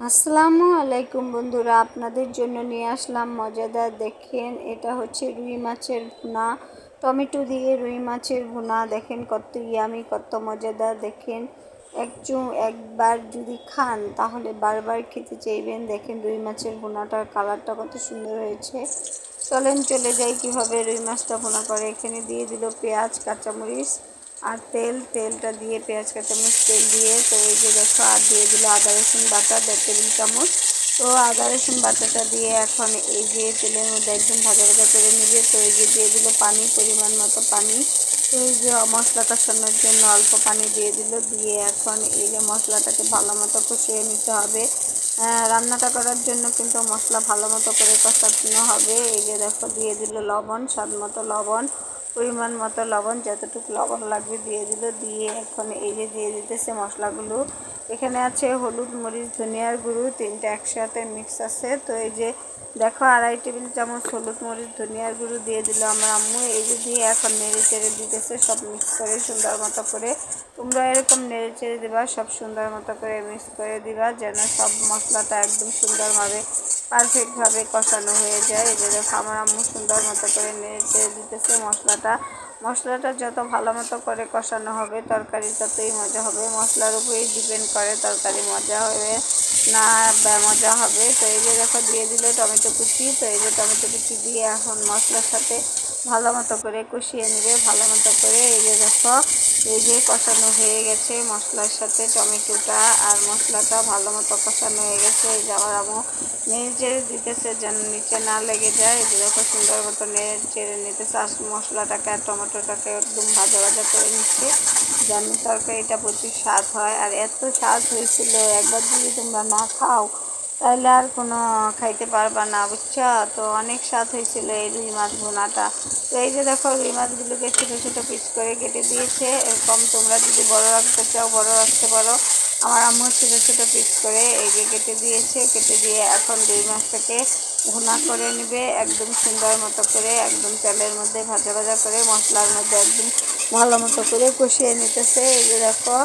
আসসালামু আলাইকুম বন্ধুরা, আপনাদের জন্য নিয়ে আসলাম মজাদার। দেখেন, এটা হচ্ছে রুই মাছের ভুনা, টমেটো দিয়ে রুই মাছের ভুনা। দেখেন কত ইয়ামি, কত মজাদার। দেখেন, একবার যদি খান তাহলে বারবার খেতে চাইবেন। দেখেন রুই মাছের ভুনাটার কালারটা কত সুন্দর হয়েছে। চলেন চলে যাই কিভাবে রুই মাছটা ভুনা করে। এখানে দিয়ে দিল পেঁয়াজ, কাঁচামরিচ আর তেলটা দিয়ে, পেঁয়াজ কাঁচামরিচ তেল দিয়ে, তো এই যে দেখো, আর দিয়ে দিল আদা রসুন বাটা 1.5 টেবিল চামচ। তো আদা রসুন বাটাটা দিয়ে এখন এই যে তেলের মধ্যে একদম ভাজা ভাজা করে নেবে। তো এই যে দিয়ে দিল পানি, পরিমাণ মতো পানি। তো এই যে মশলা কষানোর জন্য অল্প পানি দিয়ে দিল, দিয়ে এখন এই যে মশলাটাকে ভালো মতো কষিয়ে নিতে হবে। রান্নাটা করার জন্য কিন্তু মশলা ভালো মতো করে কষানো হবে। এই যে দেখো, দিয়ে দিল লবণ, স্বাদ মতো লবণ, পরিমাণ মতো লবণ, যতটুকু লবণ লাগবে দিয়ে দিল। দিয়ে এখন এই যে দিয়ে দিতেছে মশলাগুলো। এখানে আছে হলুদ, মরিচ, ধনিয়ার গুঁড়ো, তিনটা একসাথে মিক্স আছে। তো এই যে দেখো, 2.5 টেবিল চামচ হলুদ, মরিচ, ধনিয়ার গুঁড়ো দিয়ে দিল আমার আম্মু। এই যে দিয়ে এখন নেড়ে চেড়ে দিতেছে সব মিক্স করে সুন্দর মতো করে। তোমরা এরকম নেড়ে চেড়ে দিবা, সব সুন্দর মতো করে মিক্স করে দিবা, যেন সব মশলাটা একদম সুন্দরভাবে পারফেক্টভাবে কষানো হয়ে যায়। এই যে দেখো, আমার আম্মু সুন্দর মতো করে নেড়ে চেড়ে দিতেছে মশলাটা যত ভালো মতো করে কষানো হবে তরকারি ততই মজা হবে। মশলার উপরেই ডিপেন্ড করে তরকারি মজা হবে না মজা হবে। তো এই যে দেখো, দিয়ে দিল টমেটো কুচি। তো এই যে টমেটো কুচি দিয়ে এখন মশলার সাথে ভালো মতো করে কষিয়ে নেবে, ভালো মতো করে। এই যে দেখো, এই যে কষানো হয়ে গেছে মশলার সাথে টমেটোটা, আর মশলাটা ভালো মতো কষানো হয়ে গেছে। এই যে আমার আম্মু নেড়ে চেড়ে দিতেছে যেন নিচে না লেগে যায়। এই যে দেখো, সুন্দর মতো নেড়ে চেড়ে নিতেছে, আর মশলাটাকে আর টমেটোটাকে একদম ভাজা ভাজা করে নিচ্ছে, যেন তরকারিটা প্রচুর স্বাদ হয়। আর এত স্বাদ হয়েছিল, একবার যদি তোমরা না খাও তাহলে আর কোনো খাইতে পারবা না, বুঝছো? তো অনেক স্বাদ হয়েছিল এই রুই মাছ ভুনাটা। তো এই যে দেখো, রুই মাছগুলোকে ছোটো ছোটো পিস করে কেটে দিয়েছে। এরকম তোমরা যদি বড় রাখতে চাও বড় রাখতে পারো। আমার আম্মু ছোটো ছোটো পিস করে এই যে কেটে দিয়েছে। কেটে দিয়ে এখন রুই মাছটাকে ভুনা করে নেবে একদম সুন্দর মতো করে, একদম তেলের মধ্যে ভাজা ভাজা করে, মশলার মধ্যে একদম ভালো মতো করে কষিয়ে নিতেছে। এই যে দেখো,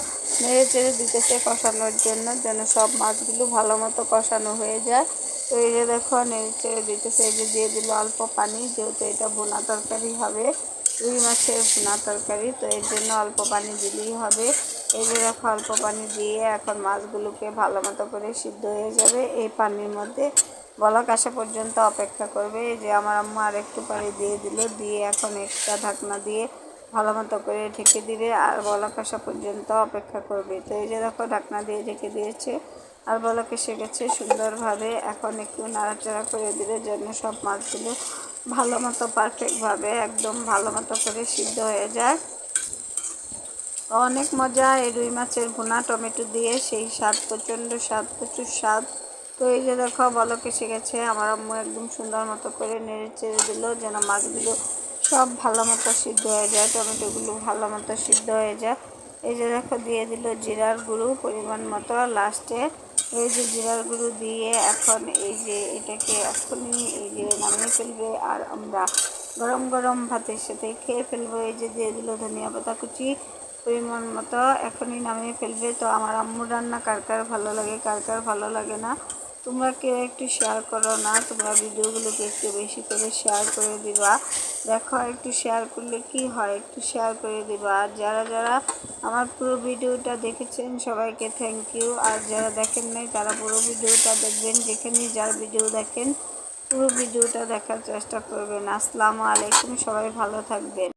নেড়ে চেড়ে দিতেছে কষানোর জন্য, যেন সব মাছগুলো ভালো মতো কষানো হয়ে যায়। তো এই যে দেখো, নেড়ে চেড়ে দিতেছে। এই যে দিয়ে দিল অল্প পানি, যেহেতু এটা ভুনা তরকারি হবে, রুই মাছের ভুনা তরকারি, তো এর জন্য অল্প পানি দিলেই হবে। এই যে দেখো, অল্প পানি দিয়ে এখন মাছগুলোকে ভালো মতো করে সিদ্ধ হয়ে যাবে। এই পানির মধ্যে বলক আসা পর্যন্ত অপেক্ষা করবে। এই যে আমার আম্মু আর একটু পানি দিয়ে দিল, দিয়ে এখন একটা ঢাকনা দিয়ে ভালো মতো করে ঢেকে দিবে, আর বলক আসা পর্যন্ত অপেক্ষা করবে। তো এই যে দেখো, ঢাকনা দিয়ে ঢেকে দিয়েছে, আর বলক এসে গেছে সুন্দরভাবে। এখন একটু নাড়াচাড়া করে দিলে যেন সব মাছগুলো ভালো মতো পারফেক্টভাবে একদম ভালো মতো করে সিদ্ধ হয়ে যায়। অনেক মজা এই রুই মাছের ভুনা টমেটো দিয়ে, সেই স্বাদ, প্রচণ্ড স্বাদ, প্রচুর স্বাদ। তো এই যে দেখো, বলক এসে গেছে। আমার আম্মু একদম সুন্দর মতো করে নেড়ে চেড়ে দিল, যেন মাছগুলো সব ভালো মতো সিদ্ধ হয়ে যায়, টমেটোগুলো ভালো মতো সিদ্ধ হয়ে যায়। এই যে দেখো, দিয়ে দিল জিরার গুঁড়ো পরিমাণ মতো লাস্টে। এই যে জিরার গুঁড়ো দিয়ে এখন এই যে এটাকে এখনই এই যে নামিয়ে ফেলবে, আর আমরা গরম গরম ভাতের সাথে খেয়ে ফেলবো। এই যে দিয়ে দিল ধনিয়া পাতা কুচি পরিমাণ মতো, এখনই নামিয়ে ফেলবে। তো আমার আম্মুর রান্না কার কার ভালো লাগে, কার কার ভালো লাগে না, তোমরা কেউ একটু শেয়ার করো না? তোমরা ভিডিওগুলোকে একটু বেশি করে শেয়ার করে দিবা। দেখো, একটু শেয়ার করলে কি হয়, একটু শেয়ার করে দিবা। আর যারা যারা আমার পুরো ভিডিওটা দেখেছেন সবাইকে থ্যাংক ইউ, আর যারা দেখেন নাই তারা পুরো ভিডিওটা দেখবেন। যেখানে যার ভিডিও দেখেন পুরো ভিডিওটা দেখার চেষ্টা করবেন। আসসালামু আলাইকুম, সবাই ভালো থাকবেন।